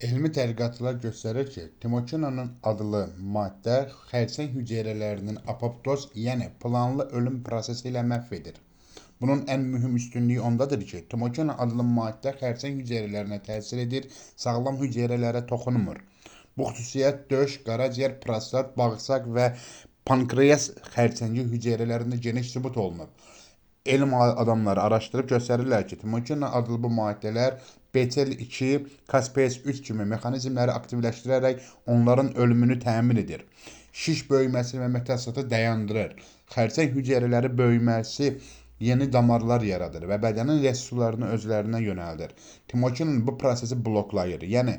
Elmi tədqiqatlar göstərir ki, Timoçinanın adlı maddə xərçəng hüceyrələrinin apoptoz, yəni planlı ölüm prosesi ilə məhv edir. Bunun ən mühüm üstünlüyü ondadır ki, Timoçina adlı maddə xərçəng hüceyrələrinə təsir edir, sağlam hüceyrələrə toxunmur. Bu xüsusiyyət döş, qaraciyər, prostat, bağırsaq və pankreas xərçəngi hüceyrələrində geniş sübut olunub. Elm adamları araşdırıb göstərirlər ki, Timoçina adlı bu maddələr BCL2, Caspase-3 kimi mexanizmləri aktivləşdirərək onların ölümünü təmin edir. Şiş böyüməsini və metastatı dayandırır. Xərçəng hüceyrələri böyüməsi yeni damarlar yaradır və bədənin resurslarını özlərinə yönəldir. Timoçinin bu prosesi bloklayır, yəni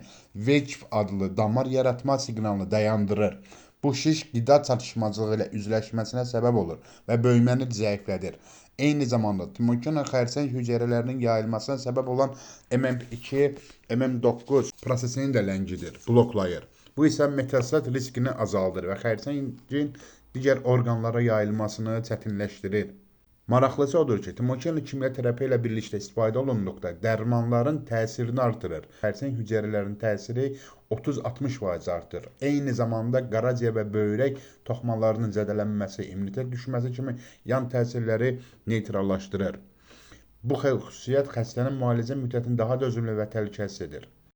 VEGF adlı damar yaratma siqnalını dayandırır. Bu şiş qida çatışmazlığı ilə üzləşməsinə səbəb olur və böyüməni zəiflədir. Eyni zamanda Timoçina xərçəng hüceyrələrinin yayılmasına səbəb olan MM2, MM9 prosesini də ləngidir, bloklayır. Bu isə metastat riskini azaldır və xərçəngin digər orqanlara yayılmasını çətinləşdirir. Maraqlısı odur ki, Timoçina kimyoterapiya ilə birlikdə istifadə olunduqda dərmanların təsirini artırır. Xərçəng hüceyrələrinin təsiri 30-60% artır. Eyni zamanda qaraciyər və böyrək toxumalarının zədələnməsi, immunitet düşməsi kimi yan təsirləri neytrallaşdırır. Bu xüsusiyyət xəstənin müalicə müddətini daha dözümlü və təhlükəsiz edir.